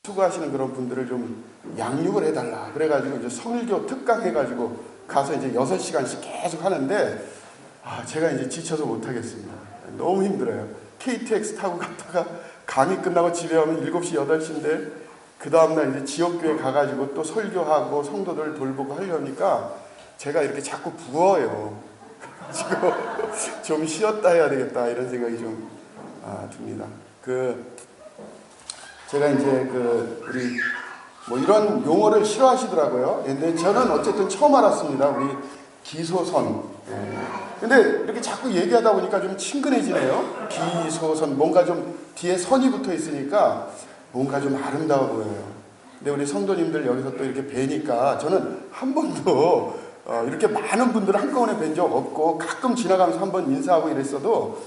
수고하시는 그런 분들을 좀 양육을 해달라 그래가지고 이제 성일교 특강 해가지고 가서 이제 6시간씩 계속 하는데 제가 이제 지쳐서 못하겠습니다. 너무 힘들어요. KTX 타고 갔다가 강의 끝나고 집에 오면 7시 8시인데 그 다음날 이제 지역교회 가가지고 또 설교하고 성도들 돌보고 하려니까 제가 이렇게 자꾸 부어요. 지금 좀 쉬었다 해야 되겠다 이런 생각이 좀 듭니다. 제가 이제 우리 뭐 이런 용어를 싫어하시더라고요. 근데 저는 어쨌든 처음 알았습니다. 우리 기소선. 근데 이렇게 자꾸 얘기하다 보니까 좀 친근해지네요. 기소선. 뭔가 좀 뒤에 선이 붙어 있으니까 뭔가 좀 아름다워 보여요. 근데 우리 성도님들 여기서 또 이렇게 뵈니까 저는 한 번도 이렇게 많은 분들을 한꺼번에 뵌 적 없고 가끔 지나가면서 한번 인사하고 이랬어도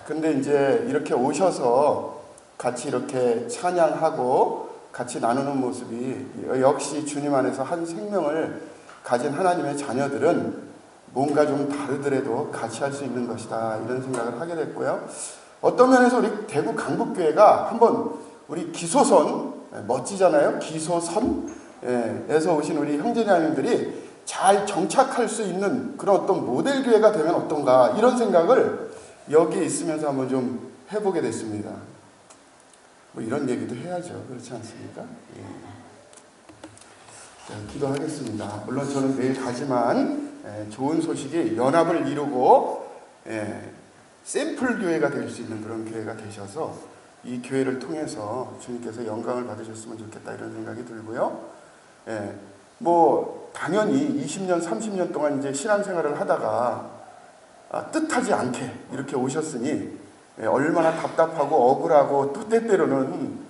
근데 이제 이렇게 오셔서 같이 이렇게 찬양하고 같이 나누는 모습이 역시 주님 안에서 한 생명을 가진 하나님의 자녀들은 뭔가 좀 다르더라도 같이 할 수 있는 것이다 이런 생각을 하게 됐고요. 어떤 면에서 우리 대구 강북교회가 한번 우리 기소선 멋지잖아요. 기소선에서 오신 우리 형제자매님들이 잘 정착할 수 있는 그런 어떤 모델 교회가 되면 어떤가 이런 생각을 여기에 있으면서 한번 좀 해보게 됐습니다. 뭐 이런 얘기도 해야죠. 그렇지 않습니까? 예. 자, 기도하겠습니다. 물론 저는 매일 가지만 좋은 소식이 연합을 이루고 샘플 교회가 될 수 있는 그런 교회가 되셔서 이 교회를 통해서 주님께서 영광을 받으셨으면 좋겠다 이런 생각이 들고요. 뭐 당연히 20년, 30년 동안 이제 신앙생활을 하다가 뜻하지 않게 이렇게 오셨으니 얼마나 답답하고 억울하고 또 때때로는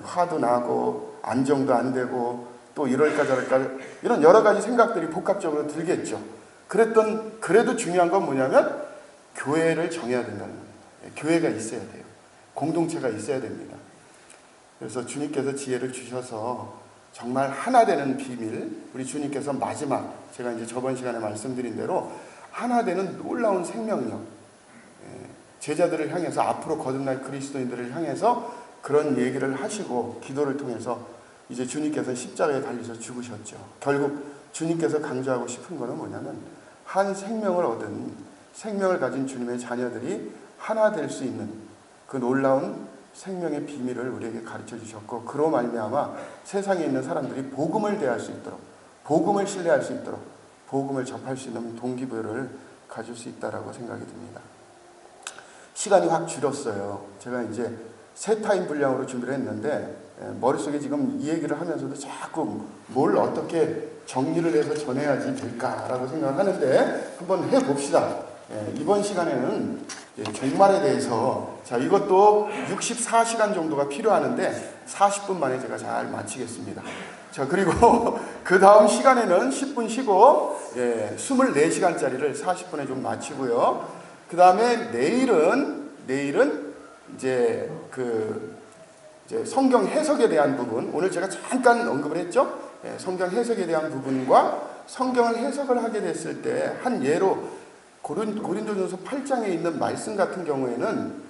화도 나고 안정도 안 되고 또 이럴까 저럴까 이런 여러 가지 생각들이 복합적으로 들겠죠. 그래도 중요한 건 뭐냐면 교회를 정해야 된다는 거예요. 교회가 있어야 돼요. 공동체가 있어야 됩니다. 그래서 주님께서 지혜를 주셔서 정말 하나 되는 비밀, 우리 주님께서 마지막 제가 이제 저번 시간에 말씀드린 대로 하나 되는 놀라운 생명력, 제자들을 향해서 앞으로 거듭날 그리스도인들을 향해서 그런 얘기를 하시고 기도를 통해서 이제 주님께서 십자가에 달리셔 죽으셨죠. 결국 주님께서 강조하고 싶은 거는 뭐냐면 한 생명을 얻은 생명을 가진 주님의 자녀들이 하나 될 수 있는 그 놀라운 생명의 비밀을 우리에게 가르쳐 주셨고 그로 말미암아 세상에 있는 사람들이 복음을 대할 수 있도록 복음을 신뢰할 수 있도록 복음을 접할 수 있는 동기부여를 가질 수 있다라고 생각이 듭니다. 시간이 확 줄었어요. 제가 이제 세 타임 분량으로 준비를 했는데 머릿속에 지금 이 얘기를 하면서도 자꾸 뭘 어떻게 정리를 해서 전해야지 될까라고 생각을 하는데 한번 해봅시다. 이번 시간에는 종말에 대해서 자 이것도 64시간 정도가 필요하는데 40분 만에 제가 잘 마치겠습니다. 자 그리고 그 다음 시간에는 10분 쉬고 24시간짜리를 40분에 좀 마치고요. 그 다음에 내일은 이제 이제 성경 해석에 대한 부분 오늘 제가 잠깐 언급을 했죠. 성경 해석에 대한 부분과 성경을 해석을 하게 됐을 때 한 예로 고린도전서 8장에 있는 말씀 같은 경우에는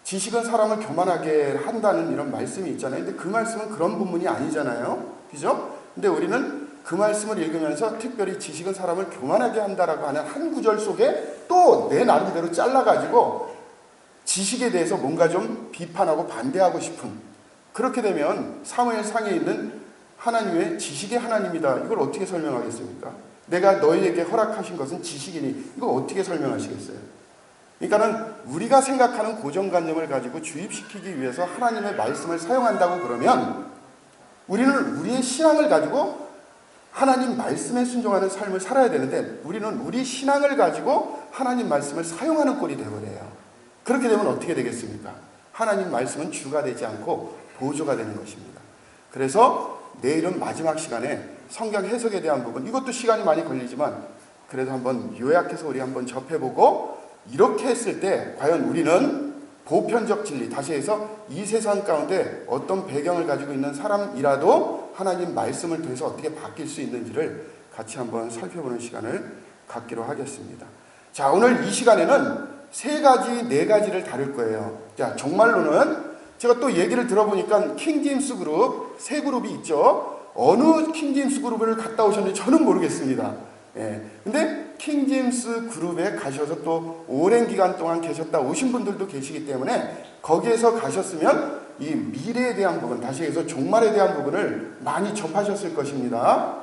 지식은 사람을 교만하게 한다는 이런 말씀이 있잖아요. 근데 그 말씀은 그런 부분이 아니잖아요. 그죠? 근데 우리는 그 말씀을 읽으면서 특별히 지식은 사람을 교만하게 한다라고 하는 한 구절 속에 또 내 나름대로 잘라가지고 지식에 대해서 뭔가 좀 비판하고 반대하고 싶은 그렇게 되면 사무엘상에 있는 하나님의 지식의 하나님이다. 이걸 어떻게 설명하겠습니까? 내가 너희에게 허락하신 것은 지식이니 이거 어떻게 설명하시겠어요? 그러니까는 우리가 생각하는 고정관념을 가지고 주입시키기 위해서 하나님의 말씀을 사용한다고 그러면 우리는 우리의 신앙을 가지고 하나님 말씀에 순종하는 삶을 살아야 되는데 우리는 우리 신앙을 가지고 하나님 말씀을 사용하는 꼴이 되어버려요. 그렇게 되면 어떻게 되겠습니까? 하나님 말씀은 주가 되지 않고 보조가 되는 것입니다. 그래서 내일은 마지막 시간에 성경 해석에 대한 부분 이것도 시간이 많이 걸리지만 그래도 한번 요약해서 우리 한번 접해보고 이렇게 했을 때 과연 우리는 보편적 진리 다시 해서 이 세상 가운데 어떤 배경을 가지고 있는 사람이라도 하나님 말씀을 통해서 어떻게 바뀔 수 있는지를 같이 한번 살펴보는 시간을 갖기로 하겠습니다. 자 오늘 이 시간에는 네 가지를 다룰 거예요. 자 종말론은 제가 또 얘기를 들어보니까 킹제임스 그룹 세 그룹이 있죠. 어느 킹제임스 그룹을 갔다 오셨는지 저는 모르겠습니다. 예. 근데 킹제임스 그룹에 가셔서 또 오랜 기간 동안 계셨다 오신 분들도 계시기 때문에 거기에서 가셨으면 이 미래에 대한 부분, 다시 해서 종말에 대한 부분을 많이 접하셨을 것입니다.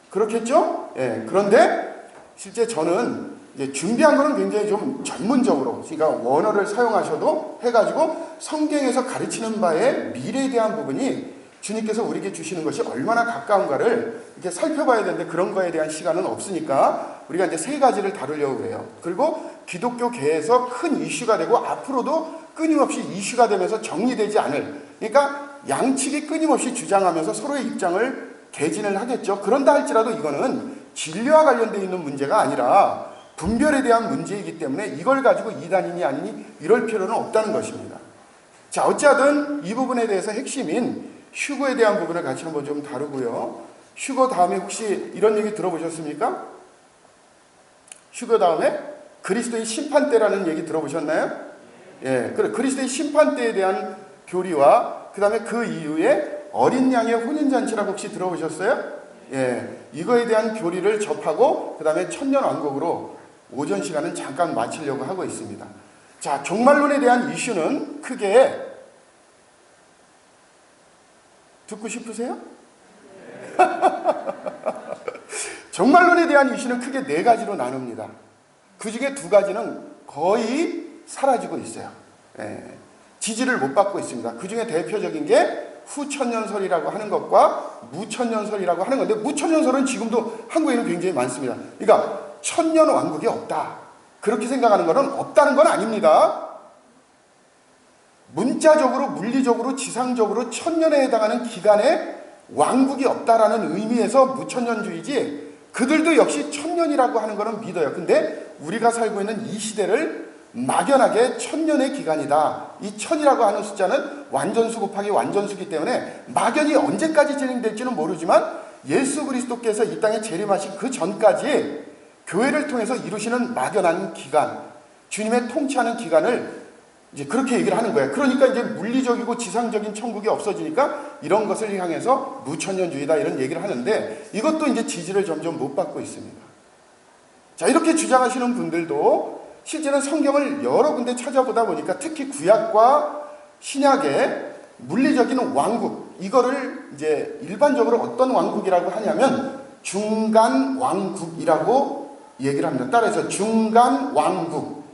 그렇겠죠? 예. 그런데 실제 저는 이제 준비한 거는 굉장히 좀 전문적으로, 그러니까 원어를 사용하셔도 해가지고 성경에서 가르치는 바에 미래에 대한 부분이 주님께서 우리에게 주시는 것이 얼마나 가까운가를 이렇게 살펴봐야 되는데 그런 거에 대한 시간은 없으니까 우리가 이제 세 가지를 다루려고 해요. 그리고 기독교계에서 큰 이슈가 되고 앞으로도 끊임없이 이슈가 되면서 정리되지 않을, 그러니까 양측이 끊임없이 주장하면서 서로의 입장을 개진을 하겠죠. 그런다 할지라도 이거는 진리와 관련되어 있는 문제가 아니라 분별에 대한 문제이기 때문에 이걸 가지고 이단이니 아니니 이럴 필요는 없다는 것입니다. 자, 어찌하든 이 부분에 대해서 핵심인 휴거에 대한 부분을 같이 한번 좀 다루고요. 휴거 다음에 혹시 이런 얘기 들어보셨습니까? 휴거 다음에 그리스도의 심판대라는 얘기 들어보셨나요? 예, 그리스도의 심판대에 대한 교리와 그 다음에 그 이후에 어린 양의 혼인잔치라고 혹시 들어보셨어요? 예, 이거에 대한 교리를 접하고 그 다음에 천년왕국으로 오전 시간은 잠깐 마치려고 하고 있습니다. 자, 종말론에 대한 이슈는 크게 듣고 싶으세요? 종말론에 대한 이슈는 크게 네 가지로 나눕니다. 그 중에 두 가지는 거의 사라지고 있어요. 예, 지지를 못 받고 있습니다. 그 중에 대표적인 게 후천년설이라고 하는 것과 무천년설이라고 하는 건데, 무천년설은 지금도 한국에는 굉장히 많습니다. 그러니까 천년 왕국이 없다, 그렇게 생각하는 것은 없다는 건 아닙니다. 문자적으로, 물리적으로, 지상적으로 천년에 해당하는 기간에 왕국이 없다라는 의미에서 무천년주의지, 그들도 역시 천년이라고 하는 것은 믿어요. 근데 우리가 살고 있는 이 시대를 막연하게 천년의 기간이다, 이 천이라고 하는 숫자는 완전수 곱하기 완전수기 때문에 막연히 언제까지 진행될지는 모르지만 예수 그리스도께서 이 땅에 재림하신 그 전까지 교회를 통해서 이루시는 막연한 기간, 주님의 통치하는 기간을 이제 그렇게 얘기를 하는 거예요. 그러니까 이제 물리적이고 지상적인 천국이 없어지니까 이런 것을 향해서 무천년주의다, 이런 얘기를 하는데 이것도 이제 지지를 점점 못 받고 있습니다. 자, 이렇게 주장하시는 분들도 실제는 성경을 여러 군데 찾아보다 보니까 특히 구약과 신약의 물리적인 왕국, 이거를 이제 일반적으로 어떤 왕국이라고 하냐면 중간 왕국이라고 얘기를 합니다. 따라서 중간 왕국.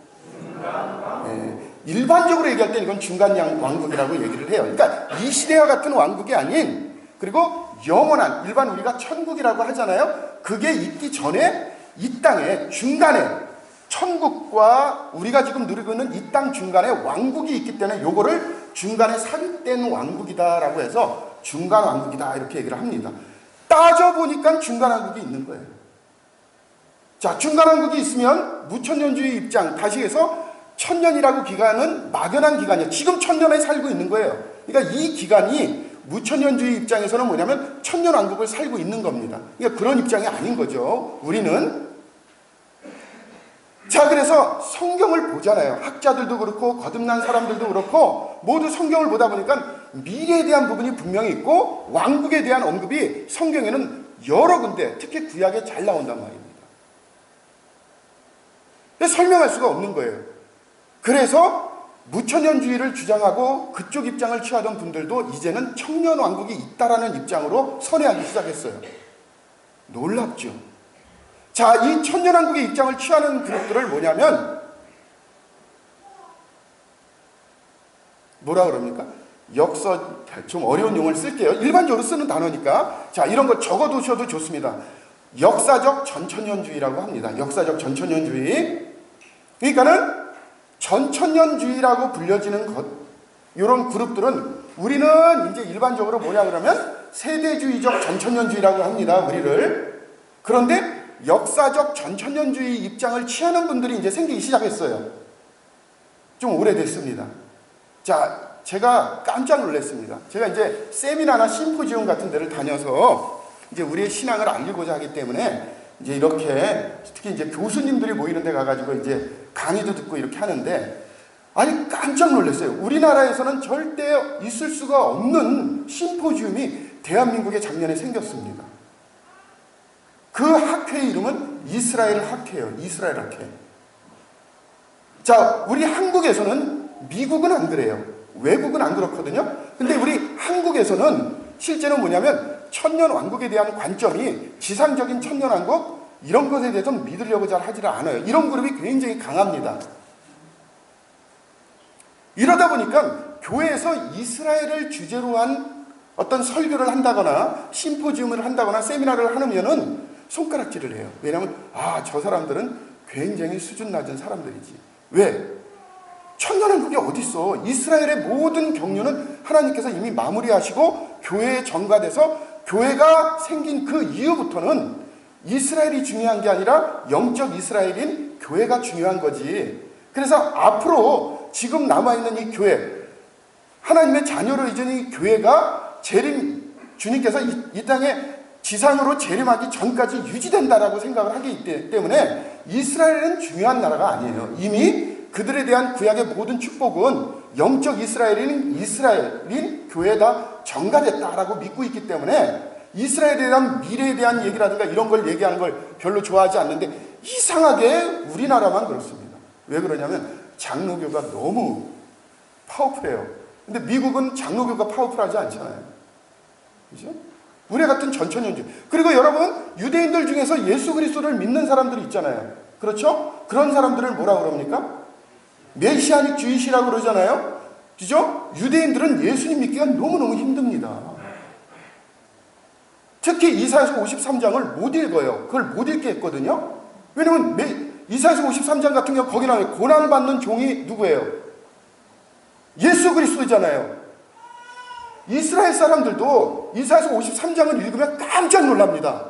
네, 일반적으로 얘기할 때 이건 중간 왕국이라고 얘기를 해요. 그러니까 이 시대와 같은 왕국이 아닌, 그리고 영원한, 일반 우리가 천국이라고 하잖아요. 그게 있기 전에 이 땅에 중간에 천국과 우리가 지금 누리고 있는 이 땅 중간에 왕국이 있기 때문에 요거를 중간에 삽입된 왕국이다라고 해서 중간 왕국이다, 이렇게 얘기를 합니다. 따져보니까 중간 왕국이 있는 거예요. 자, 중간 왕국이 있으면 무천년주의 입장, 다시 해서 천년이라고 기간은 막연한 기간이에요. 지금 천년에 살고 있는 거예요. 그러니까 이 기간이 무천년주의 입장에서는 뭐냐면 천년 왕국을 살고 있는 겁니다. 그러니까 그런 입장이 아닌 거죠, 우리는. 자, 그래서 성경을 보잖아요. 학자들도 그렇고 거듭난 사람들도 그렇고 모두 성경을 보다 보니까 미래에 대한 부분이 분명히 있고 왕국에 대한 언급이 성경에는 여러 군데, 특히 구약에 잘 나온단 말입니다. 설명할 수가 없는 거예요. 그래서 무천년주의를 주장하고 그쪽 입장을 취하던 분들도 이제는 청년왕국이 있다라는 입장으로 선회하기 시작했어요. 놀랍죠. 자, 이 천년왕국의 입장을 취하는 그룹들을 뭐냐면 뭐라 그럽니까? 좀 어려운 용어를 쓸게요. 일반적으로 쓰는 단어니까. 자, 이런 거 적어두셔도 좋습니다. 역사적 전천년주의라고 합니다. 역사적 전천년주의. 그러니까는 전천년주의라고 불려지는 것, 이런 그룹들은 우리는 이제 일반적으로 뭐냐 그러면 세대주의적 전천년주의라고 합니다, 우리를. 그런데 역사적 전천년주의 입장을 취하는 분들이 이제 생기기 시작했어요. 좀 오래됐습니다. 자, 제가 깜짝 놀랐습니다. 제가 이제 세미나나 심포지움 같은 데를 다녀서 이제 우리의 신앙을 알리고자 하기 때문에 이제 이렇게 특히 이제 교수님들이 모이는 데 가가지고 이제 강의도 듣고 이렇게 하는데 아니 깜짝 놀랐어요. 우리나라에서는 절대 있을 수가 없는 심포지움이 대한민국에 작년에 생겼습니다. 그 학회의 이름은 이스라엘 학회예요. 이스라엘 학회. 자, 우리 한국에서는, 미국은 안 그래요. 외국은 안 그렇거든요. 근데 우리 한국에서는 실제로 뭐냐면 천년왕국에 대한 관점이 지상적인 천년왕국 이런 것에 대해서 믿으려고 잘 하지를 않아요. 이런 그룹이 굉장히 강합니다. 이러다 보니까 교회에서 이스라엘을 주제로 한 어떤 설교를 한다거나 심포지움을 한다거나 세미나를 하면은 손가락질을 해요. 왜냐하면 저 사람들은 굉장히 수준 낮은 사람들이지. 왜? 천년왕국이 어디 있어? 이스라엘의 모든 경륜은 하나님께서 이미 마무리하시고 교회에 전가돼서 교회가 생긴 그 이후부터는 이스라엘이 중요한 게 아니라 영적 이스라엘인 교회가 중요한 거지. 그래서 앞으로 지금 남아있는 이 교회, 하나님의 자녀로 이전 이 교회가 주님께서 이 땅에 지상으로 재림하기 전까지 유지된다라고 생각을 하기 때문에 이스라엘은 중요한 나라가 아니에요. 이미 그들에 대한 구약의 모든 축복은 영적 이스라엘인 교회가 전가됐다라고 믿고 있기 때문에 이스라엘에 대한 미래에 대한 얘기라든가 이런 걸 얘기하는 걸 별로 좋아하지 않는데 이상하게 우리나라만 그렇습니다. 왜 그러냐면 장로교가 너무 파워풀해요. 근데 미국은 장로교가 파워풀하지 않잖아요. 그죠? 우리 같은 전천연주. 그리고 여러분, 유대인들 중에서 예수 그리스도를 믿는 사람들이 있잖아요. 그렇죠? 그런 사람들을 뭐라 그럽니까? 메시아닉 주의시라고 그러잖아요. 그죠? 유대인들은 예수님 믿기가 너무너무 힘듭니다. 특히 이사야서 53장을 못 읽어요. 그걸 못 읽게 했거든요. 왜냐면 이사야서 53장 같은 경우 거기 나와요. 고난받는 종이 누구예요? 예수 그리스도잖아요. 이스라엘 사람들도 이사야서 53장을 읽으면 깜짝 놀랍니다.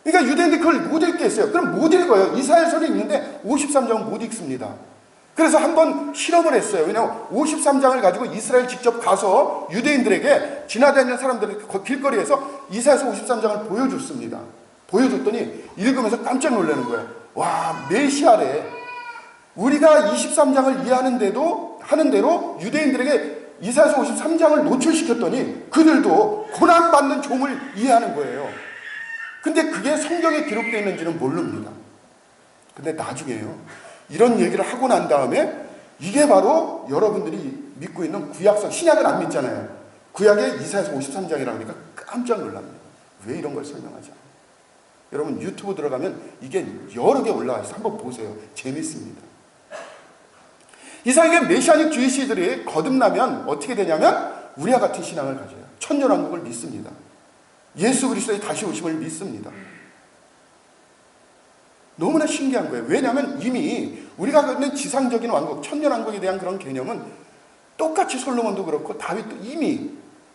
그러니까 유대인들이 그걸 못 읽게 했어요. 그럼 못 읽어요. 이사야서를 읽는데 53장은 못 읽습니다. 그래서 한번 실험을 했어요. 왜냐하면 53장을 가지고 이스라엘 직접 가서 유대인들에게 지나다니는 사람들에게 길거리에서 이사야서 53장을 보여줬습니다. 보여줬더니 읽으면서 깜짝 놀라는 거예요. 와, 메시아래. 우리가 23장을 이해하는 대로 유대인들에게 이사야서 53장을 노출시켰더니 그들도 고난받는 종을 이해하는 거예요. 근데 그게 성경에 기록되어 있는지는 모릅니다. 근데 나중에요, 이런 얘기를 하고 난 다음에 이게 바로 여러분들이 믿고 있는 구약성, 신약은 안 믿잖아요. 구약의 이사야서 53장이라고 하니까 깜짝 놀랍니다. 왜 이런 걸 설명하지 않아요? 여러분 유튜브 들어가면 이게 여러 개 올라와 있어요. 한번 보세요. 재밌습니다. 이상하게 메시아닉 주의시들이 거듭나면 어떻게 되냐면 우리와 같은 신앙을 가져요. 천년왕국을 믿습니다. 예수 그리스도의 다시 오심을 믿습니다. 너무나 신기한 거예요. 왜냐하면 이미 우리가 갖는 지상적인 왕국, 천년왕국에 대한 그런 개념은 똑같이 솔로몬도 그렇고 다윗도 이미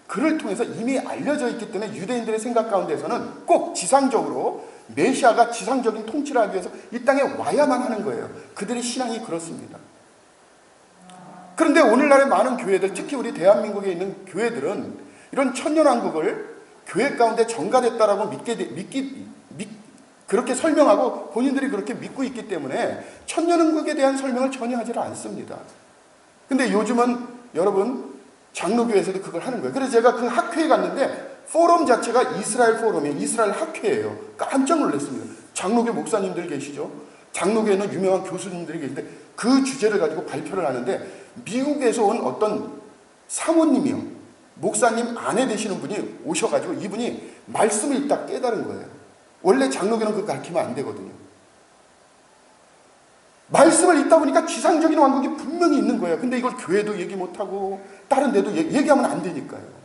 그를 통해서 이미 알려져 있기 때문에 유대인들의 생각 가운데서는 꼭 지상적으로 메시아가 지상적인 통치를 하기 위해서 이 땅에 와야만 하는 거예요. 그들의 신앙이 그렇습니다. 그런데 오늘날의 많은 교회들, 특히 우리 대한민국에 있는 교회들은 이런 천년왕국을 교회 가운데 전가됐다라고 그렇게 설명하고 본인들이 그렇게 믿고 있기 때문에 천년왕국에 대한 설명을 전혀 하지 않습니다. 근데 요즘은 여러분 장로교에서도 그걸 하는 거예요. 그래서 제가 그 학회에 갔는데 포럼 자체가 이스라엘 포럼이에요. 이스라엘 학회예요. 깜짝 놀랐습니다. 장로교 목사님들 계시죠? 장로교에는 유명한 교수님들이 계신데 그 주제를 가지고 발표를 하는데 미국에서 온 어떤 사모님이요, 목사님 아내 되시는 분이 오셔가지고 이분이 말씀을 읽다 깨달은 거예요. 원래 장로교는 그거 가르치면 안 되거든요. 말씀을 읽다 보니까 지상적인 왕국이 분명히 있는 거예요. 근데 이걸 교회도 얘기 못하고 다른 데도 얘기하면 안 되니까요.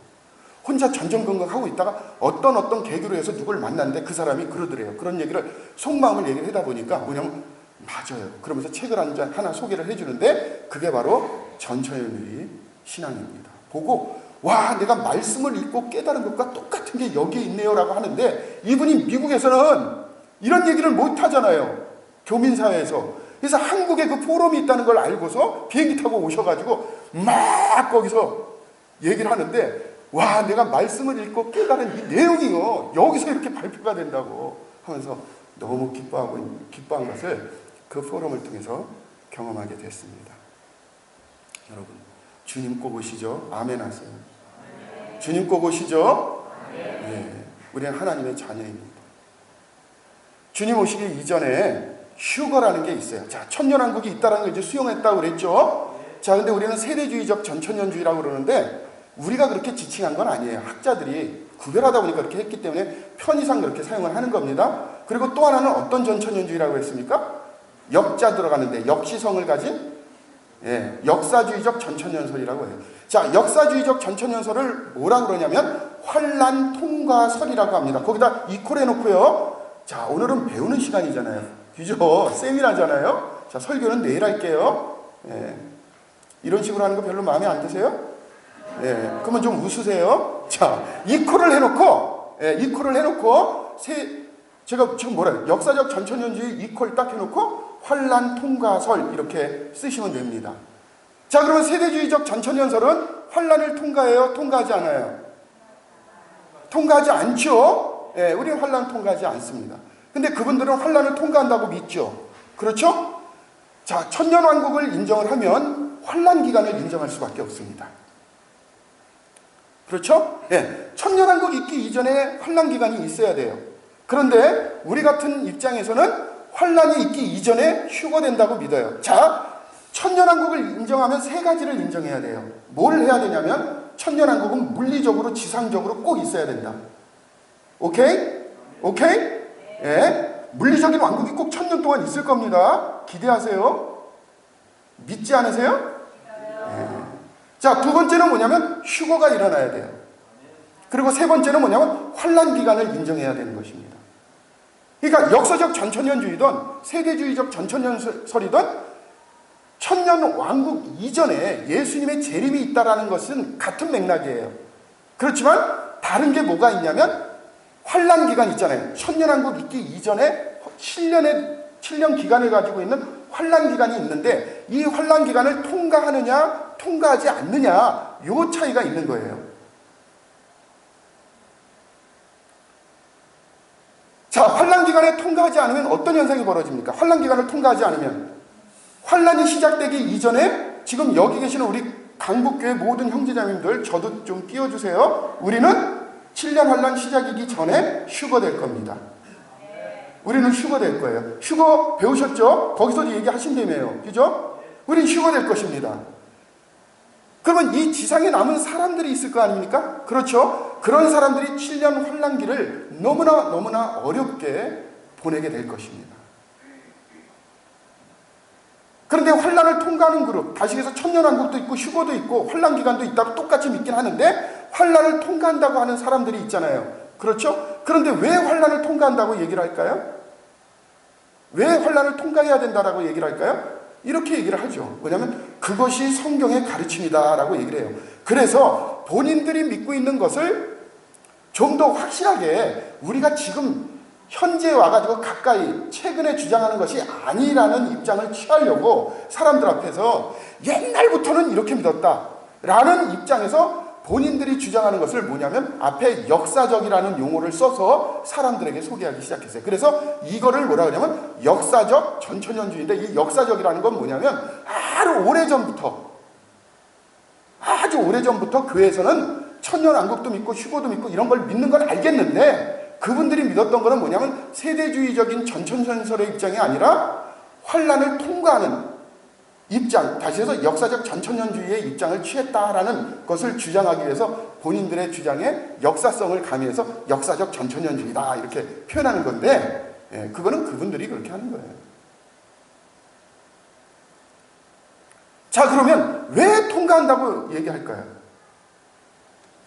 혼자 전전긍긍하고 있다가 어떤 계기로 해서 누굴 만났는데 그 사람이 그러더래요. 그런 얘기를 속마음을 얘기를 하다 보니까 뭐냐면 맞아요. 그러면서 책을 하나 소개를 해주는데 그게 바로 전천연의 신앙입니다. 보고 와, 내가 말씀을 읽고 깨달은 것과 똑같은 게 여기에 있네요 라고 하는데 이분이 미국에서는 이런 얘기를 못 하잖아요. 교민사회에서. 그래서 한국에 그 포럼이 있다는 걸 알고서 비행기 타고 오셔가지고 막 거기서 얘기를 하는데 와, 내가 말씀을 읽고 깨달은 이 내용이요, 여기서 이렇게 발표가 된다고 하면서 너무 기뻐한 것을 그 포럼을 통해서 경험하게 됐습니다. 여러분, 주님 꼭 오시죠? 아멘 하세요. 주님 꼭 오시죠? 예, 우리는 하나님의 자녀입니다. 주님 오시기 이전에 휴거라는 게 있어요. 자, 천년왕국이 있다는 걸 이제 수용했다고 그랬죠? 자, 근데 우리는 세대주의적 전천년주의라고 그러는데 우리가 그렇게 지칭한 건 아니에요. 학자들이 구별하다 보니까 그렇게 했기 때문에 편의상 그렇게 사용을 하는 겁니다. 그리고 또 하나는 어떤 전천년주의라고 했습니까? 역자 들어가는데 역시성을 가진 역사주의적 전천년설이라고 해요. 자, 역사주의적 전천년설을 뭐라 그러냐면 환란 통과설이라고 합니다. 거기다 이퀄 해놓고요. 자, 오늘은 배우는 시간이잖아요. 그죠? 세미나잖아요. 자, 설교는 내일 할게요. 이런 식으로 하는 거 별로 마음에 안 드세요? 그러면 좀 웃으세요. 자, 이퀄을 해놓고, 제가 지금 뭐래요? 역사적 전천년주의 이퀄 딱 해놓고, 환란 통과설 이렇게 쓰시면 됩니다. 자, 그러면 세대주의적 전천년설은 환란을 통과해요? 통과하지 않아요? 통과하지 않죠? 우리는 환란 통과하지 않습니다. 근데 그분들은 환란을 통과한다고 믿죠. 그렇죠? 자, 천년왕국을 인정을 하면 환란 기간을 인정할 수밖에 없습니다. 그렇죠? 천년왕국 있기 이전에 환란 기간이 있어야 돼요. 그런데 우리 같은 입장에서는 환란이 있기 이전에 휴거된다고 믿어요. 자, 천년왕국을 인정하면 세 가지를 인정해야 돼요. 뭘 해야 되냐면 천년왕국은 물리적으로 지상적으로 꼭 있어야 된다. 오케이? 물리적인 왕국이 꼭 천년 동안 있을 겁니다. 기대하세요. 믿지 않으세요? 자, 두 번째는 뭐냐면 휴거가 일어나야 돼요. 그리고 세 번째는 뭐냐면 환란 기간을 인정해야 되는 것입니다. 그러니까 역사적 전천년주의든 세대주의적 전천년설이든 천년 왕국 이전에 예수님의 재림이 있다라는 것은 같은 맥락이에요. 그렇지만 다른 게 뭐가 있냐면 환란 기간 있잖아요. 천년왕국 있기 이전에 7년 기간을 가지고 있는 환란 기간이 있는데 이 환란 기간을 통과하느냐 통과하지 않느냐 요 차이가 있는 거예요. 자, 환란 기간에 통과하지 않으면 어떤 현상이 벌어집니까? 환란 기간을 통과하지 않으면 환란이 시작되기 이전에 지금 여기 계시는 우리 강북교회 모든 형제자매님들 저도 좀 띄워주세요. 우리는 7년 환란 시작이기 전에 휴거될 겁니다. 우리는 휴거될 거예요. 휴거 배우셨죠? 거기서도 얘기하신다며요. 그죠? 우린 휴거될 것입니다. 그러면 이 지상에 남은 사람들이 있을 거 아닙니까? 그렇죠? 그런 사람들이 7년 환란기를 너무나 어렵게 보내게 될 것입니다. 그런데 환란을 통과하는 그룹, 다시 해서 천년왕국도 있고 휴거도 있고 환란기간도 있다고 똑같이 믿긴 하는데 환란을 통과한다고 하는 사람들이 있잖아요. 그렇죠? 그런데 왜 환란을 통과한다고 얘기를 할까요? 왜 환란을 통과해야 된다라고 얘기를 할까요? 이렇게 얘기를 하죠. 왜냐하면 그것이 성경의 가르침이다라고 얘기를 해요. 그래서 본인들이 믿고 있는 것을 좀 더 확실하게 우리가 지금 현재 와가지고 가까이 최근에 주장하는 것이 아니라는 입장을 취하려고 사람들 앞에서 옛날부터는 이렇게 믿었다라는 입장에서 본인들이 주장하는 것을 뭐냐면 앞에 역사적이라는 용어를 써서 사람들에게 소개하기 시작했어요. 그래서 이거를 뭐라 그러냐면 역사적 전천년주의인데 이 역사적이라는 건 뭐냐면 아주 오래전부터 교회에서는 천년왕국도 믿고 휴거도 믿고 이런 걸 믿는 건 알겠는데 그분들이 믿었던 거는 뭐냐면 세대주의적인 전천년설의 입장이 아니라 환란을 통과하는 입장, 다시 해서 역사적 전천년주의의 입장을 취했다라는 것을 주장하기 위해서 본인들의 주장에 역사성을 가미해서 역사적 전천년주의다 이렇게 표현하는 건데 그거는 그분들이 그렇게 하는 거예요. 자, 그러면 왜 통과한다고 얘기할까요?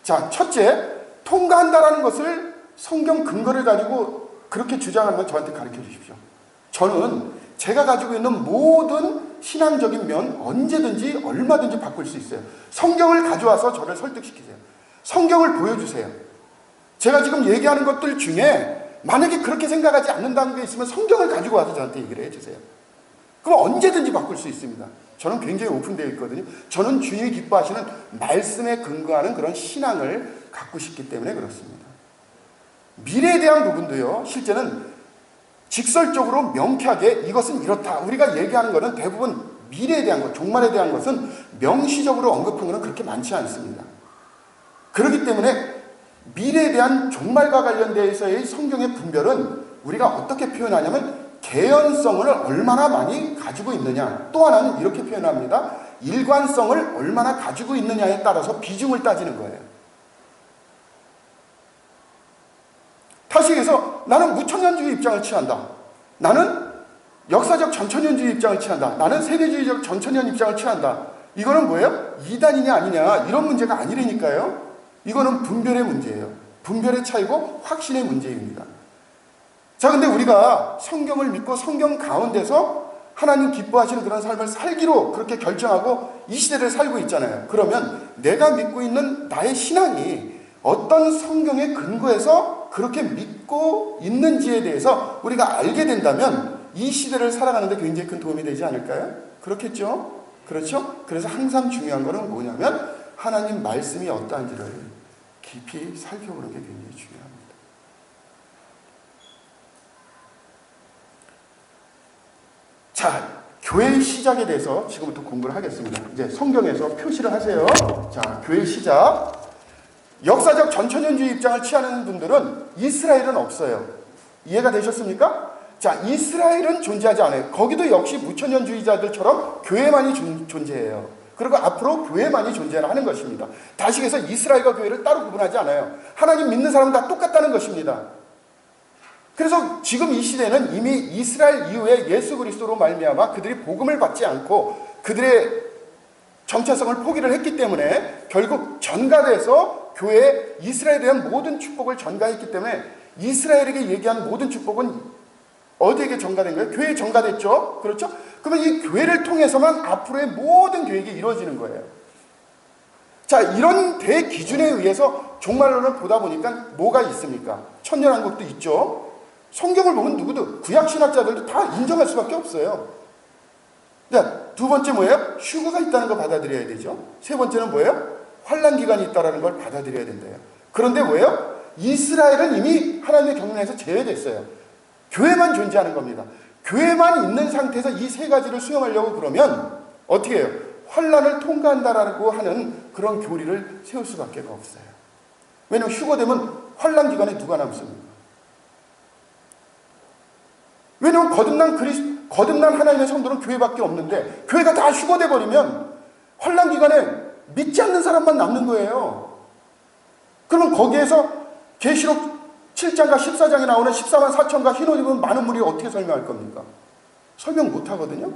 자, 첫째, 통과한다라는 것을 성경 근거를 가지고 그렇게 주장하는 건 저한테 가르쳐 주십시오. 저는 제가 가지고 있는 모든 신앙적인 면 언제든지 얼마든지 바꿀 수 있어요. 성경을 가져와서 저를 설득시키세요. 성경을 보여주세요. 제가 지금 얘기하는 것들 중에 만약에 그렇게 생각하지 않는다는 게 있으면 성경을 가지고 와서 저한테 얘기를 해주세요. 그럼 언제든지 바꿀 수 있습니다. 저는 굉장히 오픈되어 있거든요. 저는 주님이 기뻐하시는 말씀에 근거하는 그런 신앙을 갖고 싶기 때문에 그렇습니다. 미래에 대한 부분도요, 실제는 직설적으로 명쾌하게 이것은 이렇다. 우리가 얘기하는 것은 대부분 미래에 대한 것, 종말에 대한 것은 명시적으로 언급한 것은 그렇게 많지 않습니다. 그렇기 때문에 미래에 대한 종말과 관련돼서의 성경의 분별은 우리가 어떻게 표현하냐면 개연성을 얼마나 많이 가지고 있느냐, 또 하나는 이렇게 표현합니다. 일관성을 얼마나 가지고 있느냐에 따라서 비중을 따지는 거예요. 다시 얘기해서 나는 무천년주의 입장을 취한다. 나는 역사적 전천년주의 입장을 취한다. 나는 세계주의적 전천년 입장을 취한다. 이거는 뭐예요? 이단이냐 아니냐 이런 문제가 아니라니까요. 이거는 분별의 문제예요. 분별의 차이고 확신의 문제입니다. 자, 근데 우리가 성경을 믿고 성경 가운데서 하나님 기뻐하시는 그런 삶을 살기로 그렇게 결정하고 이 시대를 살고 있잖아요. 그러면 내가 믿고 있는 나의 신앙이 어떤 성경의 근거에서 그렇게 믿고 있는지에 대해서 우리가 알게 된다면 이 시대를 살아가는데 굉장히 큰 도움이 되지 않을까요? 그렇겠죠? 그렇죠? 그래서 항상 중요한 거는 뭐냐면 하나님 말씀이 어떠한지를 깊이 살펴보는 게 굉장히 중요합니다. 자, 교회의 시작에 대해서 지금부터 공부를 하겠습니다. 이제 성경에서 표시를 하세요. 자, 교회의 시작. 역사적 전천년주의 입장을 취하는 분들은 이스라엘은 없어요. 이해가 되셨습니까? 자, 이스라엘은 존재하지 않아요. 거기도 역시 무천년주의자들처럼 교회만이 존재해요. 그리고 앞으로 교회만이 존재하는 것입니다. 다시 해서 이스라엘과 교회를 따로 구분하지 않아요. 하나님 믿는 사람은 다 똑같다는 것입니다. 그래서 지금 이 시대는 이미 이스라엘 이후에 예수 그리스도로 말미암아 그들이 복음을 받지 않고 그들의 정체성을 포기를 했기 때문에 결국 전가돼서 교회에 이스라엘에 대한 모든 축복을 전가했기 때문에 이스라엘에게 얘기한 모든 축복은 어디에게 전가된 거예요? 교회에 전가됐죠? 그렇죠? 그러면 이 교회를 통해서만 앞으로의 모든 계획이 이루어지는 거예요. 자, 이런 대기준에 의해서 종말론을 보다 보니까 뭐가 있습니까? 천년왕국도 있죠? 성경을 보면 누구도, 구약신학자들도 다 인정할 수밖에 없어요. 자, 두 번째 뭐예요? 휴거가 있다는 걸 받아들여야 되죠. 세 번째는 뭐예요? 환란기간이 있다는 걸 받아들여야 된대요. 그런데 뭐예요? 이스라엘은 이미 하나님의 경륜에서 제외됐어요. 교회만 존재하는 겁니다. 교회만 있는 상태에서 이 세 가지를 수용하려고 그러면 어떻게 해요? 환란을 통과한다라고 하는 그런 교리를 세울 수밖에 없어요. 왜냐하면 휴거되면 환란 기간에 누가 남습니까? 왜냐하면 거듭난 하나님의 성도는 교회밖에 없는데 교회가 다 휴거돼 버리면 환란 기간에 믿지 않는 사람만 남는 거예요. 그러면 거기에서 계시록 7장과 14장에 나오는 14만 4천과 흰 옷 입은 많은 무리를 어떻게 설명할 겁니까? 설명 못 하거든요.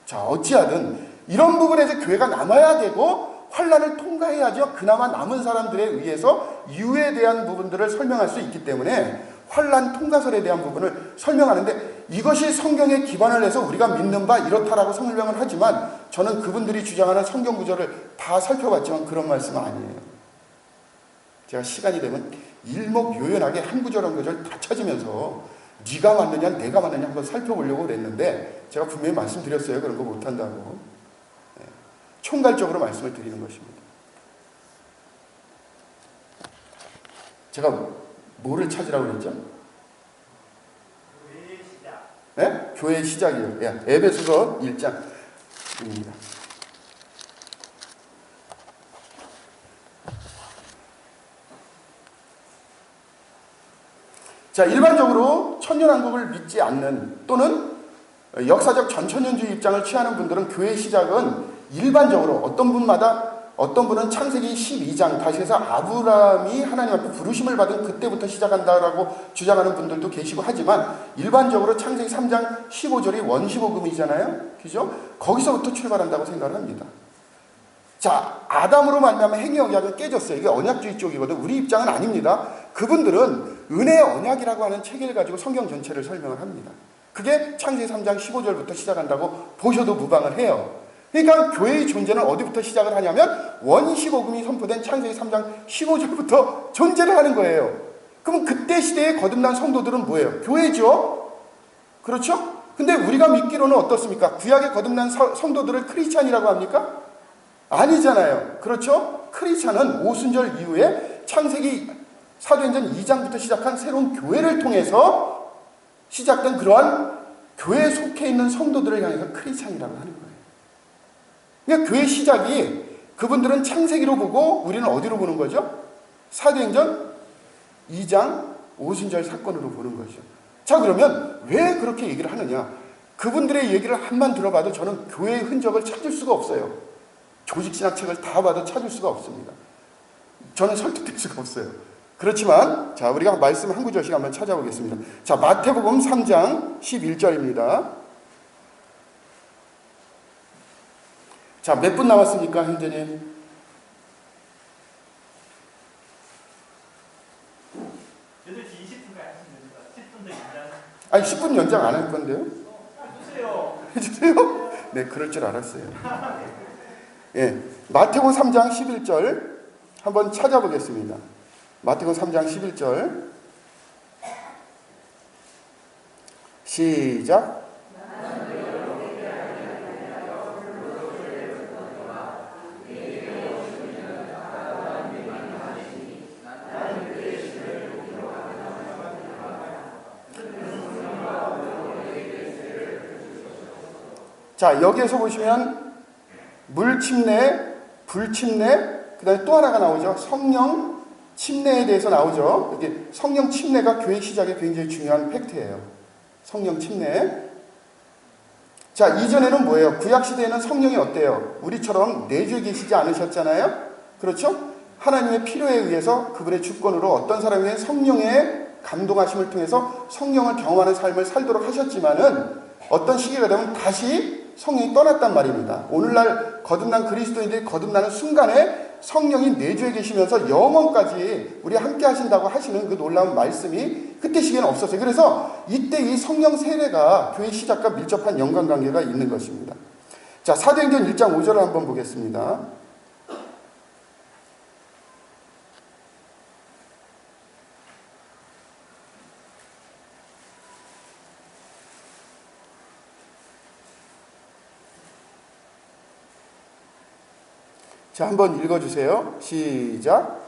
자, 어찌하든 이런 부분에서 교회가 남아야 되고 환란을 통과해야죠. 그나마 남은 사람들에 의해서 이유에 대한 부분들을 설명할 수 있기 때문에 환란 통과설에 대한 부분을 설명하는데 이것이 성경에 기반을 해서 우리가 믿는 바 이렇다라고 설명을 하지만 저는 그분들이 주장하는 성경 구절을 다 살펴봤지만 그런 말씀은 아니에요. 제가 시간이 되면 일목요연하게 한 구절 한 구절 다 찾으면서 네가 맞느냐 내가 맞느냐 한번 살펴보려고 그랬는데 제가 분명히 말씀드렸어요. 그런 거 못한다고. 총괄적으로 말씀을 드리는 것입니다. 제가 뭐를 찾으라고 그랬죠? 교회의 시작. 네? 교회의 시작이요. 예, 에베소서 1장입니다. 자, 일반적으로 천년왕국을 믿지 않는 또는 역사적 전천년주의 입장을 취하는 분들은 교회의 시작은 일반적으로 어떤 분은 창세기 12장 다시 해서 아브라함이 하나님 앞에 부르심을 받은 그때부터 시작한다라고 주장하는 분들도 계시고 하지만 일반적으로 창세기 3장 15절이 원시복음이잖아요. 그죠? 거기서부터 출발한다고 생각을 합니다. 자, 아담으로 말미암아 행위 언약은 깨졌어요. 이게 언약주의 쪽이거든. 우리 입장은 아닙니다. 그분들은 은혜의 언약이라고 하는 체계를 가지고 성경 전체를 설명을 합니다. 그게 창세기 3장 15절부터 시작한다고 보셔도 무방을 해요. 그러니까 교회의 존재는 어디부터 시작을 하냐면 원시복음이 선포된 창세기 3장 15절부터 존재를 하는 거예요. 그럼 그때 시대에 거듭난 성도들은 뭐예요? 교회죠? 그렇죠? 근데 우리가 믿기로는 어떻습니까? 구약에 거듭난 성도들을 크리스찬이라고 합니까? 아니잖아요. 그렇죠? 크리스찬은 오순절 이후에 창세기 사도행전 2장부터 시작한 새로운 교회를 통해서 시작된 그러한 교회에 속해 있는 성도들을 향해서 크리스찬이라고 하는 거예요. 그러니까 교회 시작이 그분들은 창세기로 보고 우리는 어디로 보는 거죠? 사도행전 2장 오순절 사건으로 보는 거죠. 자, 그러면 왜 그렇게 얘기를 하느냐? 그분들의 얘기를 한번 들어봐도 저는 교회의 흔적을 찾을 수가 없어요. 조직신학책을 다 봐도 찾을 수가 없습니다. 저는 설득될 수가 없어요. 그렇지만 자, 우리가 말씀 한 구절씩 한번 찾아보겠습니다. 자, 마태복음 3장 11절입니다. 자, 몇 분 남았습니까, 현재님? 아니, 10분 연장 안 할 건데요? 해주세요. 네, 그럴 줄 알았어요. 예, 마태복음 3장 11절 한번 찾아보겠습니다. 마태복음 3장 11절 시작. 자, 여기에서 보시면 물침례, 불침례, 그 다음에 또 하나가 나오죠. 성령 침례에 대해서 나오죠. 이게 성령 침례가 교회 시작에 굉장히 중요한 팩트예요. 성령 침례. 자, 이전에는 뭐예요? 구약시대에는 성령이 어때요? 우리처럼 내주에 계시지 않으셨잖아요? 그렇죠? 하나님의 필요에 의해서 그분의 주권으로 어떤 사람의 성령의 감동하심을 통해서 성령을 경험하는 삶을 살도록 하셨지만은 어떤 시기가 되면 다시 성령이 떠났단 말입니다. 오늘날 거듭난 그리스도인들이 거듭나는 순간에 성령이 내주에 계시면서 영원까지 우리 함께 하신다고 하시는 그 놀라운 말씀이 그때 시기에는 없었어요. 그래서 이때 이 성령 세례가 교회 시작과 밀접한 연관관계가 있는 것입니다. 자, 사도행전 1장 5절을 한번 보겠습니다. 자, 한번 읽어주세요. 시작.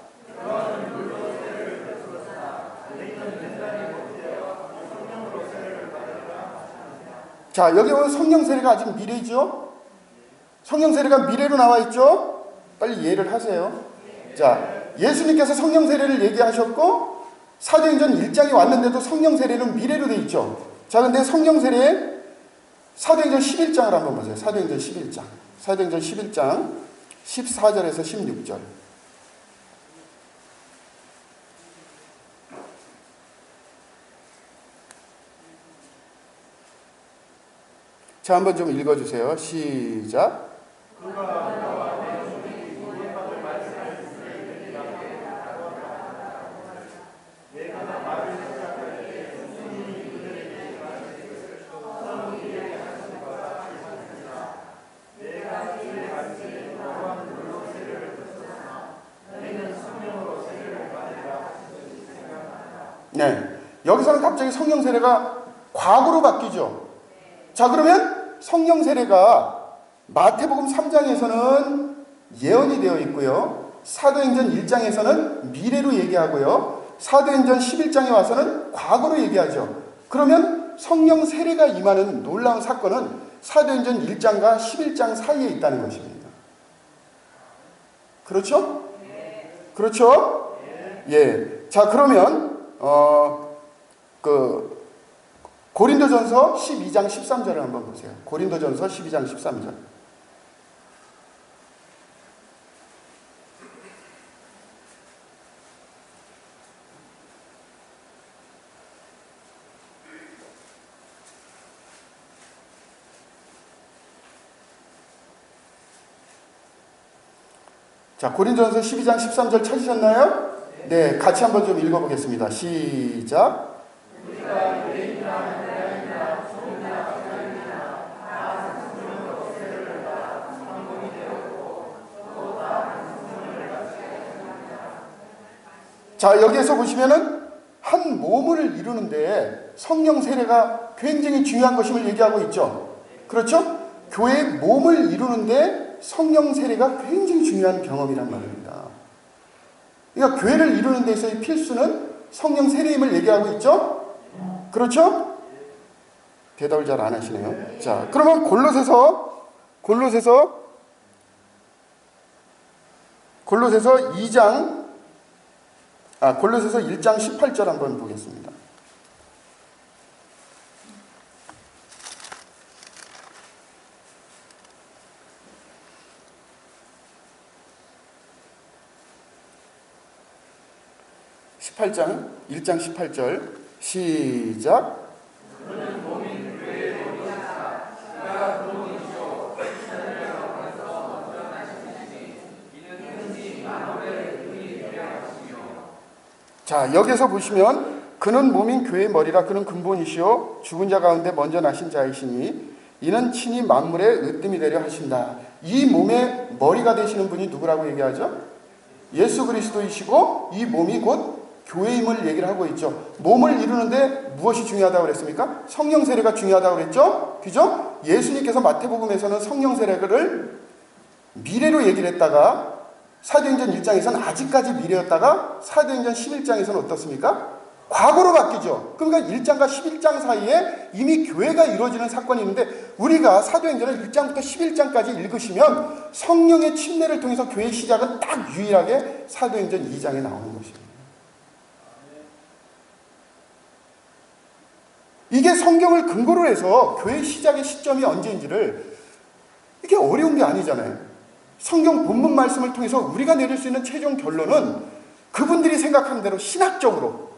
자, 여기 보면 성령 세례가 아직 미래죠? 성령 세례가 미래로 나와 있죠? 빨리 이해를 하세요. 자, 예수님께서 성령 세례를 얘기하셨고 사도행전 1장이 왔는데도 성령 세례는 미래로 돼 있죠. 자, 근데 성령 세례 사도행전 11장을 한번 보세요. 사도행전 11장. 사도행전 11장 14절에서 16절. 자, 한번 좀 읽어주세요. 시작. 네, 여기서는 갑자기 성령 세례가 과거로 바뀌죠. 자, 그러면 성령 세례가 마태복음 3장에서는 예언이 되어 있고요, 사도행전 1장에서는 미래로 얘기하고요, 사도행전 11장에 와서는 과거로 얘기하죠. 그러면 성령 세례가 임하는 놀라운 사건은 사도행전 1장과 11장 사이에 있다는 것입니다. 그렇죠? 그렇죠? 예. 자, 그러면 고린도전서 12장 13절을 한번 보세요. 고린도전서 12장 13절. 자, 고린도전서 12장 13절 찾으셨나요? 네, 같이 한번 좀 읽어보겠습니다. 시작. 자, 여기에서 보시면은 한 몸을 이루는데 성령 세례가 굉장히 중요한 것임을 얘기하고 있죠. 그렇죠? 교회의 몸을 이루는데 성령 세례가 굉장히 중요한 경험이란 말입니다. 그러니까 교회를 이루는 데 있어의 필수는 성령 세례임을 얘기하고 있죠? 그렇죠? 대답을 잘 안 하시네요. 자, 그러면 골로새서 골로새서 1장 18절 한번 보겠습니다. (18장) 1장 18절 시작. 자, 여기서 보시면 그는 몸인 교회의 머리라. 그는 근본이시요 죽은 자 가운데 먼저 나신 자이시니 이는 친히 만물의 으뜸이 되려 하신다. 이 몸의 머리가 되시는 분이 누구라고 얘기하죠? 예수 그리스도이시고 이 몸이 곧 교회임을 얘기를 하고 있죠. 몸을 이루는데 무엇이 중요하다고 그랬습니까? 성령 세례가 중요하다고 그랬죠? 그죠? 예수님께서 마태복음에서는 성령 세례를 미래로 얘기를 했다가 사도행전 1장에서는 아직까지 미래였다가 사도행전 11장에서는 어떻습니까? 과거로 바뀌죠. 그러니까 1장과 11장 사이에 이미 교회가 이루어지는 사건이 있는데 우리가 사도행전을 1장부터 11장까지 읽으시면 성령의 침례를 통해서 교회의 시작은 딱 유일하게 사도행전 2장에 나오는 것입니다. 이게 성경을 근거로 해서 교회의 시작의 시점이 언제인지를 이게 어려운 게 아니잖아요. 성경 본문 말씀을 통해서 우리가 내릴 수 있는 최종 결론은 그분들이 생각하는 대로 신학적으로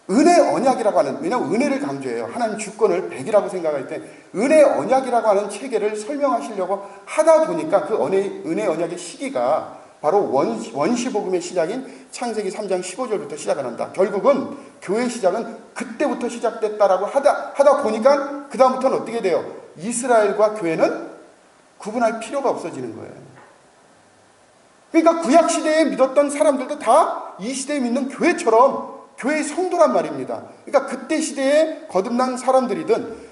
은혜 언약이라고 하는, 왜냐하면 은혜를 강조해요. 하나님 주권을 100이라고 생각할 때 은혜 언약이라고 하는 체계를 설명하시려고 하다 보니까 그 은혜 언약의 시기가 바로 원시복음의 시작인 창세기 3장 15절부터 시작을 한다. 결국은 교회의 시작은 그때부터 시작됐다라고 하다 보니까 그 다음부터는 어떻게 돼요? 이스라엘과 교회는 구분할 필요가 없어지는 거예요. 그러니까 구약시대에 믿었던 사람들도 다 이 시대에 믿는 교회처럼 교회의 성도란 말입니다. 그러니까 그때 시대에 거듭난 사람들이든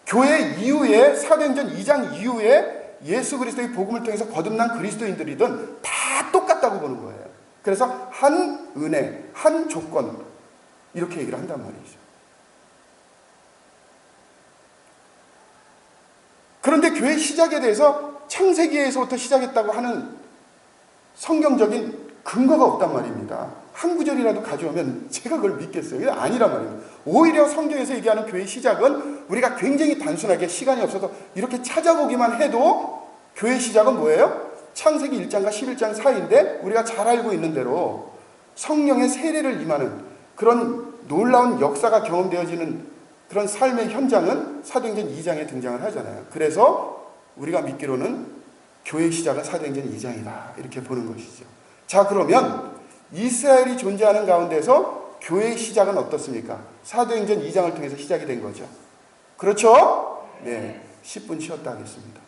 교회 이후에 사도행전 2장 이후에 예수 그리스도의 복음을 통해서 거듭난 그리스도인들이든 다 똑같다고 보는 거예요. 그래서 한 은혜, 한 조건 이렇게 얘기를 한단 말이죠. 그런데 교회 시작에 대해서 창세기에서부터 시작했다고 하는 성경적인 근거가 없단 말입니다. 한 구절이라도 가져오면 제가 그걸 믿겠어요? 이게 아니란 말입니다. 오히려 성경에서 얘기하는 교회 시작은 우리가 굉장히 단순하게 시간이 없어서 이렇게 찾아보기만 해도 교회 시작은 뭐예요? 창세기 1장과 11장 사이인데 우리가 잘 알고 있는 대로 성령의 세례를 임하는 그런 놀라운 역사가 경험되어지는 그런 삶의 현장은 사도행전 2장에 등장을 하잖아요. 그래서 우리가 믿기로는 교회 시작은 사도행전 2장이다 이렇게 보는 것이죠. 자, 그러면 이스라엘이 존재하는 가운데서 교회의 시작은 어떻습니까? 사도행전 2장을 통해서 시작이 된 거죠. 그렇죠? 네, 10분 쉬었다 하겠습니다.